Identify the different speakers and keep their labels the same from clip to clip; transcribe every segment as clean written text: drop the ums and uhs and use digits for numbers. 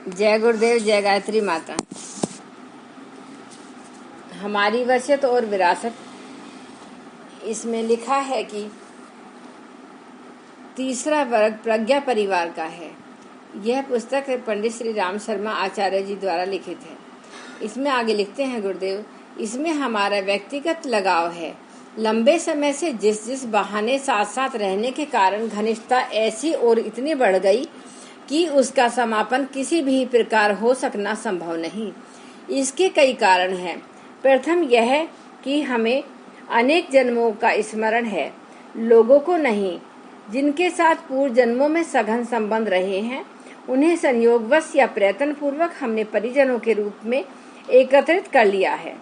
Speaker 1: जय गुरुदेव, जय गायत्री माता। हमारी वसीयत और विरासत, इसमें लिखा है कि तीसरा वर्ग प्रज्ञा परिवार का है। यह पुस्तक पंडित श्री राम शर्मा आचार्य जी द्वारा लिखित है। इसमें आगे लिखते हैं गुरुदेव, इसमें हमारा व्यक्तिगत लगाव है। लंबे समय से जिस जिस बहाने साथ साथ रहने के कारण घनिष्ठता ऐसी और इतनी बढ़ गई कि उसका समापन किसी भी प्रकार हो सकना संभव नहीं। इसके कई कारण हैं। प्रथम यह कि हमें अनेक जन्मों का स्मरण है, लोगों को नहीं। जिनके साथ पूर्व जन्मों में सघन संबंध रहे हैं, उन्हें संयोगवश या प्रयत्न पूर्वक हमने परिजनों के रूप में एकत्रित कर लिया है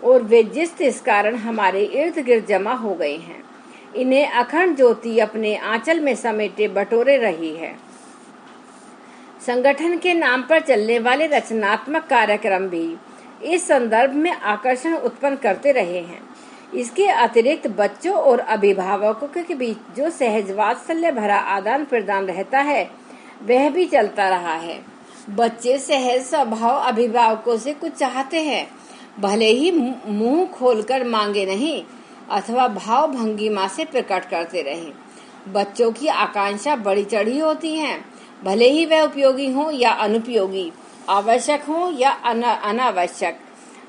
Speaker 1: और वे जिस कारण हमारे इर्द गिर्द जमा हो गए हैं। इन्हें अखंड ज्योति अपने आंचल में समेटे बटोरे रही है। संगठन के नाम पर चलने वाले रचनात्मक कार्यक्रम भी इस संदर्भ में आकर्षण उत्पन्न करते रहे हैं। इसके अतिरिक्त बच्चों और अभिभावकों के बीच जो सहज वात्सल्य भरा आदान प्रदान रहता है, वह भी चलता रहा है। बच्चे सहज स्वभाव अभिभावकों से कुछ चाहते हैं, भले ही मुंह खोलकर मांगे नहीं अथवा भाव भंगिमा से प्रकट करते रहे। बच्चों की आकांक्षा बड़ी चढ़ी होती है, भले ही वह उपयोगी हो या अनुपयोगी, आवश्यक हो या अनावश्यक,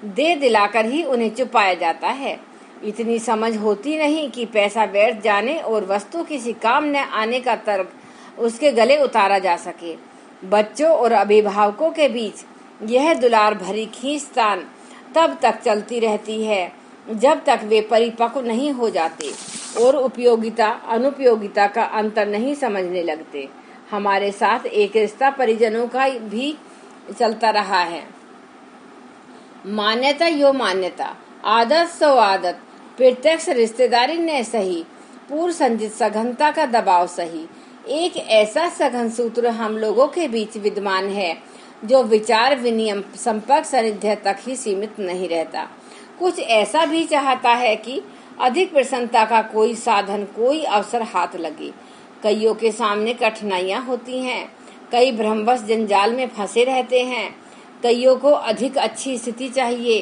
Speaker 1: दे दिलाकर ही उन्हें चुपाया जाता है। इतनी समझ होती नहीं कि पैसा व्यर्थ जाने और वस्तु किसी काम न आने का तर्क उसके गले उतारा जा सके। बच्चों और अभिभावकों के बीच यह दुलार भरी खींचतान तब तक चलती रहती है जब तक वे परिपक्व नहीं हो जाते और उपयोगिता अनुपयोगिता का अंतर नहीं समझने लगते। हमारे साथ एक रिश्ता परिजनों का भी चलता रहा है। मान्यता यो मान्यता, आदत सो आदत, प्रत्यक्ष रिश्तेदारी ने सही, पूर्व संचित सघनता का दबाव सही। एक ऐसा सघन सूत्र हम लोगों के बीच विद्यमान है जो विचार विनिमय संपर्क सानिध्य तक ही सीमित नहीं रहता। कुछ ऐसा भी चाहता है कि अधिक प्रसन्नता का कोई साधन, कोई अवसर हाथ लगे। कईयों के सामने कठिनाइयां होती हैं, कई भ्रमवश जंजाल में फंसे रहते हैं। कईयों को अधिक अच्छी स्थिति चाहिए,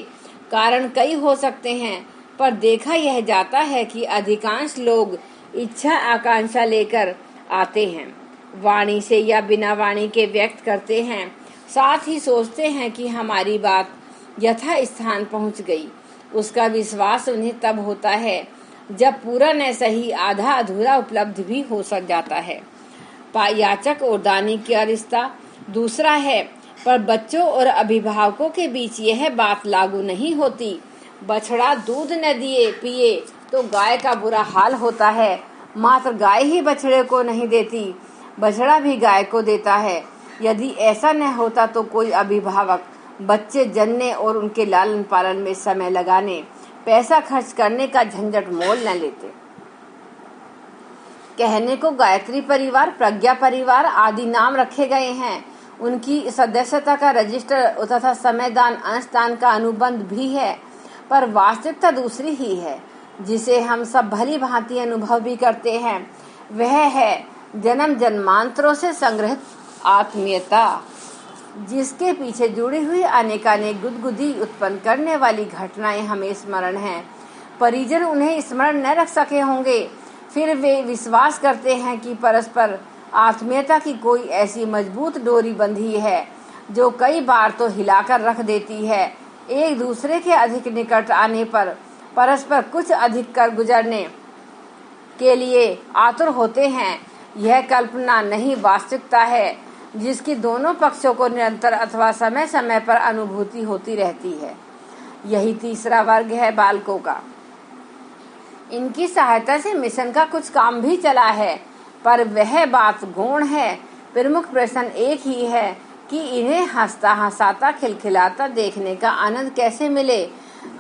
Speaker 1: कारण कई हो सकते हैं, पर देखा यह जाता है कि अधिकांश लोग इच्छा आकांक्षा लेकर आते हैं, वाणी से या बिना वाणी के व्यक्त करते हैं, साथ ही सोचते हैं कि हमारी बात यथा स्थान पहुंच गई। उसका विश्वास उन्हें तब होता है जब पूरा न सही आधा अधूरा उपलब्ध भी हो सक जाता है। याचक और दानी का रिश्ता दूसरा है, पर बच्चों और अभिभावकों के बीच यह बात लागू नहीं होती। बछड़ा दूध न दिए पिए तो गाय का बुरा हाल होता है, मात्र गाय ही बछड़े को नहीं देती, बछड़ा भी गाय को देता है। यदि ऐसा न होता तो कोई अभिभावक बच्चे जनने और उनके लालन पालन में समय लगाने, पैसा खर्च करने का झंझट मोल न लेते। कहने को गायत्री परिवार, प्रज्ञा परिवार आदि नाम रखे गए हैं। उनकी सदस्यता का रजिस्टर तथा समयदान अंशदान का अनुबंध भी है, पर वास्तविकता दूसरी ही है, जिसे हम सब भली भांति अनुभव भी करते हैं। वह है जन्म जन्मांतरों से संग्रहित आत्मीयता, जिसके पीछे जुड़ी हुई अनेकानेक गुदगुदी उत्पन्न करने वाली घटनाएं हमें स्मरण हैं। परिजन उन्हें स्मरण न रख सके होंगे, फिर वे विश्वास करते हैं कि परस्पर आत्मीयता की कोई ऐसी मजबूत डोरी बंधी है जो कई बार तो हिलाकर रख देती है। एक दूसरे के अधिक निकट आने पर परस्पर कुछ अधिक कर गुजरने के लिए आतुर होते हैं। यह कल्पना नहीं, वास्तविकता है, जिसकी दोनों पक्षों को निरंतर अथवा समय समय पर अनुभूति होती रहती है। यही तीसरा वर्ग है बालकों का। इनकी सहायता से मिशन का कुछ काम भी चला है, पर वह बात गौण है। प्रमुख प्रश्न एक ही है कि इन्हें हंसता हंसाता खिलखिलाता देखने का आनंद कैसे मिले।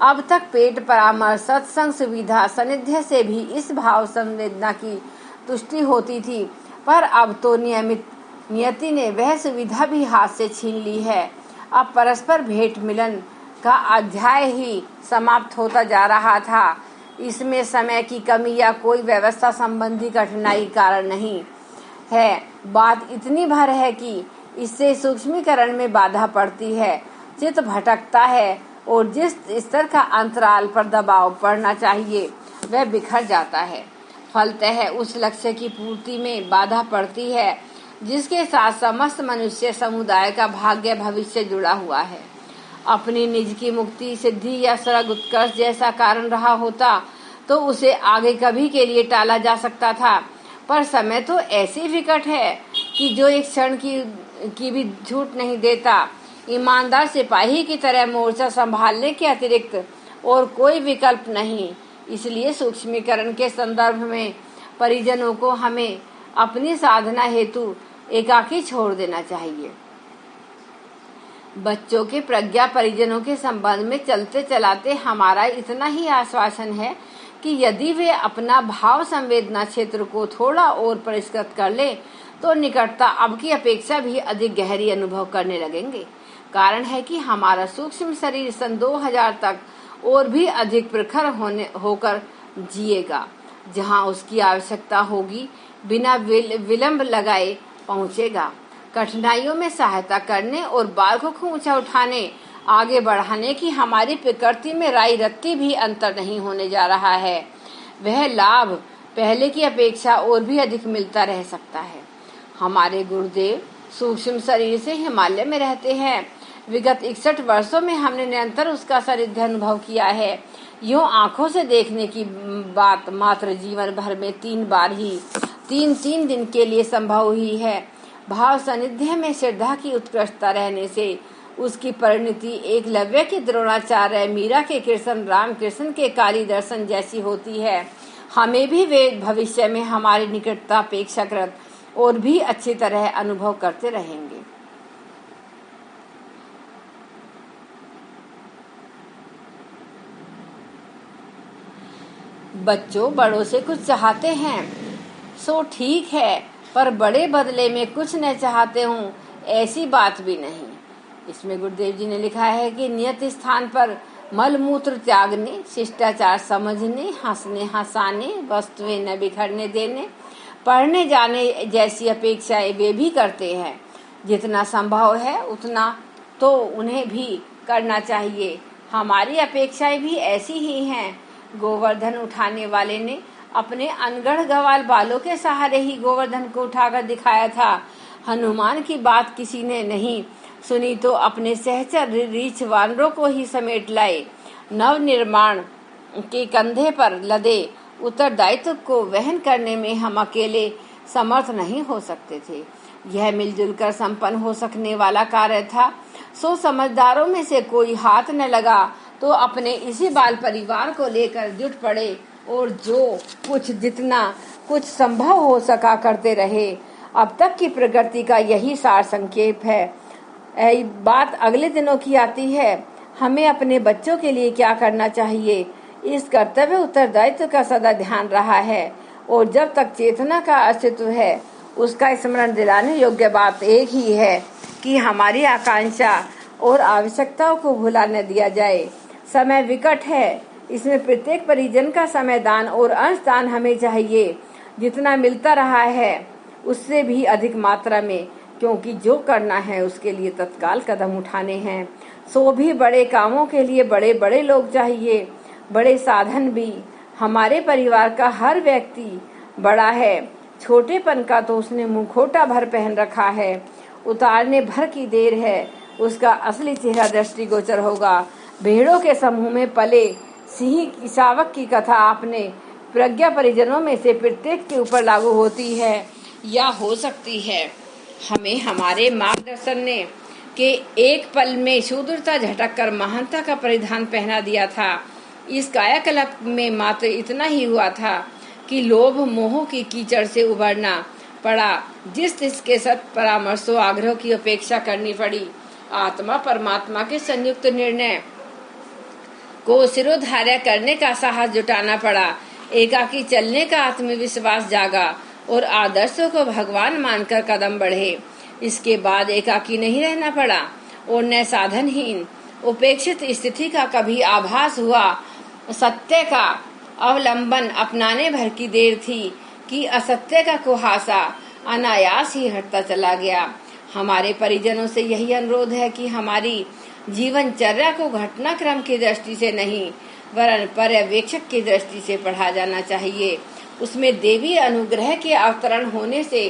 Speaker 1: अब तक पेट परामर्श, सत्संग सुविधा, सानिध्य से भी इस भाव संवेदना की तुष्टि होती थी, पर अब तो नियति ने वह सुविधा भी हाथ से छीन ली है। अब परस्पर भेंट मिलन का अध्याय ही समाप्त होता जा रहा था। इसमें समय की कमी या कोई व्यवस्था संबंधी कठिनाई कारण नहीं है। बात इतनी भर है कि इससे सूक्ष्मीकरण में बाधा पड़ती है, चित्त भटकता है और जिस स्तर का अंतराल पर दबाव पड़ना चाहिए वह बिखर जाता है। फलतः उस लक्ष्य की पूर्ति में बाधा पड़ती है जिसके साथ समस्त मनुष्य समुदाय का भाग्य भविष्य जुड़ा हुआ है। अपनी निज की मुक्ति, सिद्धि या स्वर्ग उत्कर्ष जैसा कारण रहा होता तो उसे आगे कभी के लिए टाला जा सकता था, पर समय तो ऐसी विकट है कि जो एक क्षण की भी छूट नहीं देता। ईमानदार सिपाही की तरह मोर्चा संभालने के अतिरिक्त और कोई विकल्प नहीं। इसलिए सूक्ष्मीकरण के संदर्भ में परिजनों को हमें अपनी साधना हेतु एकाकी छोड़ देना चाहिए। बच्चों के प्रज्ञा परिजनों के संबंध में चलते चलाते हमारा इतना ही आश्वासन है कि यदि वे अपना भाव संवेदना क्षेत्र को थोड़ा और परिष्कृत कर ले तो निकटता अब की अपेक्षा भी अधिक गहरी अनुभव करने लगेंगे। कारण है कि हमारा सूक्ष्म शरीर सन 2000 तक और भी अधिक प्रखर होकर जिएगा, जहां उसकी आवश्यकता होगी बिना विलंब लगाए पहुंचेगा। कठिनाइयों में सहायता करने और बालकों को ऊंचा उठाने, आगे बढ़ाने की हमारी प्रकृति में राई रत्ती भी अंतर नहीं होने जा रहा है। वह लाभ पहले की अपेक्षा और भी अधिक मिलता रह सकता है। हमारे गुरुदेव सूक्ष्म शरीर से हिमालय में रहते हैं। विगत 61 वर्षों में हमने निरंतर उसका सानिध्य अनुभव किया है। यूं आंखों से देखने की बात मात्र जीवन भर में 3 बार ही 3 दिन के लिए संभव हुई है। भाव सानिध्य में श्रद्धा की उत्कृष्टता रहने से उसकी परिणति एकलव्य के द्रोणाचार्य, मीरा के कृष्ण, रामकृष्ण के काली दर्शन जैसी होती है। हमें भी वे भविष्य में हमारी निकटता अपेक्षाकृत और भी अच्छी तरह अनुभव करते रहेंगे। बच्चों बड़ों से कुछ चाहते हैं सो ठीक है, पर बड़े बदले में कुछ न चाहते हूँ ऐसी बात भी नहीं। इसमें गुरुदेव जी ने लिखा है कि नियत स्थान पर मल मूत्र त्यागने, शिष्टाचार समझने, हंसने हंसाने, वस्तुएं न बिखरने देने, पढ़ने जाने जैसी अपेक्षाएं वे भी करते हैं। जितना संभव है उतना तो उन्हें भी करना चाहिए। हमारी अपेक्षाएं भी ऐसी ही हैं। गोवर्धन उठाने वाले ने अपने अनगढ़ गवाल बालों के सहारे ही गोवर्धन को उठाकर दिखाया था। हनुमान की बात किसी ने नहीं सुनी तो अपने सहचर रीछ वानरों को ही समेट लाए। नव निर्माण के कंधे पर लदे उत्तरदायित्व को वहन करने में हम अकेले समर्थ नहीं हो सकते थे। यह मिलजुल कर संपन्न हो सकने वाला कार्य था। सो समझदारों में से कोई हाथ न लगा तो अपने इसी बाल परिवार को लेकर जुट पड़े और जो जितना कुछ संभव हो सका करते रहे। अब तक की प्रगति का यही सार संक्षेप है। बात अगले दिनों की आती है। हमें अपने बच्चों के लिए क्या करना चाहिए, इस कर्तव्य उत्तरदायित्व का सदा ध्यान रहा है और जब तक चेतना का अस्तित्व है उसका स्मरण दिलाने योग्य बात एक ही है कि हमारी आकांक्षा और आवश्यकताओं को भुला न दिया जाए। समय विकट है, इसमें प्रत्येक परिजन का समय दान और अंश दान हमें चाहिए। जितना मिलता रहा है उससे भी अधिक मात्रा में, क्योंकि जो करना है उसके लिए तत्काल कदम उठाने हैं। सो भी बड़े कामों के लिए बड़े बड़े लोग चाहिए, बड़े साधन भी। हमारे परिवार का हर व्यक्ति बड़ा है। छोटेपन का तो उसने मुखौटा भर पहन रखा है। उतारने भर की देर है, उसका असली चेहरा दृष्टिगोचर होगा। भेड़ों के समूह में पले सिंह की शावक की कथा आपने प्रज्ञा परिजनों में से प्रत्येक के ऊपर लागू होती है या हो सकती है। हमें हमारे मार्गदर्शन ने के एक पल में शूद्रता झटक कर महानता का परिधान पहना दिया था। इस कायाकल्प में मात्र इतना ही हुआ था कि लोभ मोह की कीचड़ से उबरना पड़ा, जिसके सत परामर्शों आग्रह की अपेक्षा करनी पड़ी। आत्मा परमात्मा के संयुक्त निर्णय को सिरोधार्य करने का साहस जुटाना पड़ा। एकाकी चलने का आत्मविश्वास जागा और आदर्शों को भगवान मानकर कदम बढ़े। इसके बाद एकाकी नहीं रहना पड़ा और न साधनहीन उपेक्षित स्थिति का कभी आभास हुआ। सत्य का अवलंबन अपनाने भर की देर थी कि असत्य का कुहासा अनायास ही हटता चला गया। हमारे परिजनों से यही अनुरोध है कि हमारी जीवनचर्या को घटनाक्रम की दृष्टि से नहीं वरन पर्यवेक्षक की दृष्टि से पढ़ा जाना चाहिए। उसमें देवी अनुग्रह के अवतरण होने से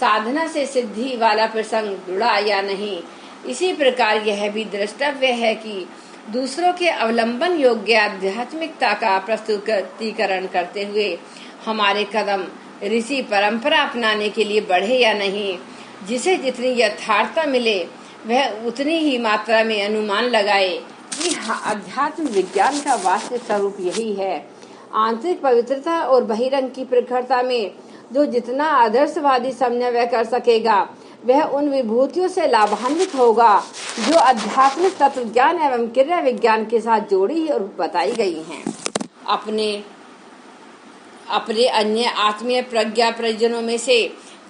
Speaker 1: साधना से सिद्धि वाला प्रसंग जुड़ा या नहीं। इसी प्रकार यह भी द्रष्टव्य है कि दूसरों के अवलंबन योग्य आध्यात्मिकता का प्रस्तुतिकरण करते हुए हमारे कदम ऋषि परंपरा अपनाने के लिए बढ़े या नहीं। जिसे जितनी यथार्थता मिले वह उतनी ही मात्रा में अनुमान लगाए कि अध्यात्म विज्ञान का वास्तविक स्वरूप यही है। आंतरिक पवित्रता और बहिरंग की प्रखरता में जो जितना आदर्शवादी समन्वय कर सकेगा वह उन विभूतियों से लाभान्वित होगा जो आध्यात्मिक तत्व ज्ञान एवं क्रिया विज्ञान के साथ जोड़ी और बताई गई हैं। अपने अन्य आत्मीय प्रज्ञा परिजनों में से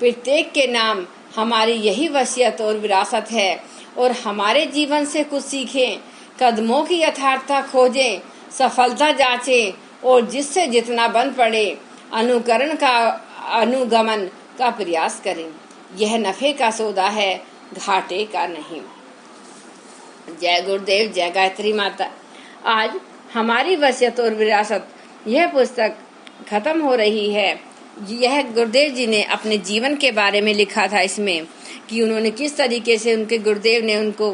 Speaker 1: प्रत्येक के नाम हमारी यही वसीयत और विरासत है और हमारे जीवन से कुछ सीखें, कदमों की यथार्थता खोजें, सफलता जांचें और जिससे जितना बन पड़े अनुगमन का प्रयास करें। यह नफे का सौदा है, घाटे का नहीं। जय गुरुदेव, जय गायत्री माता। आज हमारी वसीयत और विरासत यह पुस्तक खत्म हो रही है। यह गुरुदेव जी ने अपने जीवन के बारे में लिखा था इसमें कि उन्होंने किस तरीके से उनके गुरुदेव ने उनको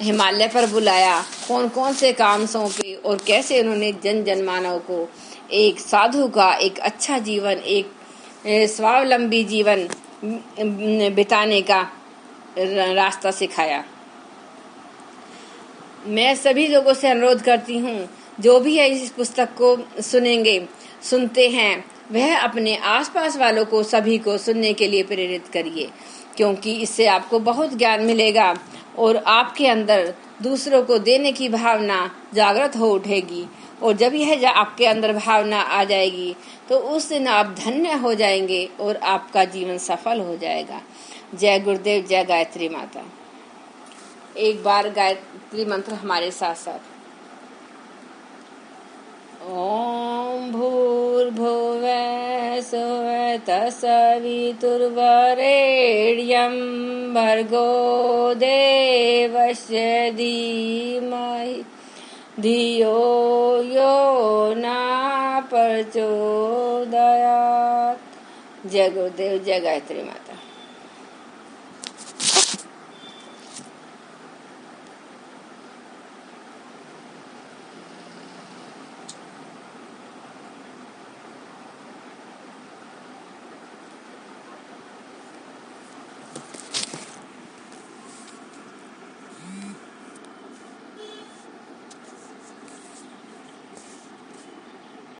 Speaker 1: हिमालय पर बुलाया, कौन कौन से काम सौंपे और कैसे उन्होंने जन जनमानव को एक साधु का एक अच्छा जीवन, एक स्वावलंबी जीवन बिताने का रास्ता सिखाया। मैं सभी लोगों से अनुरोध करती हूँ जो भी है इस पुस्तक को सुनते हैं वह अपने आसपास वालों को सभी को सुनने के लिए प्रेरित करिए, क्योंकि इससे आपको बहुत ज्ञान मिलेगा और आपके अंदर दूसरों को देने की भावना जागृत हो उठेगी। और जब यह आपके अंदर भावना आ जाएगी तो उस दिन आप धन्य हो जाएंगे और आपका जीवन सफल हो जाएगा। जय गुरुदेव, जय गायत्री माता। एक बार गायत्री मंत्र हमारे साथ साथ। ओम भूर्भुवः स्वः तत्सवितुर्वरेण्यं भर्गो देवस्य धीमहि धियो यो न प्रचोदयात्। जय गुरुदेव, जय गायत्री माता।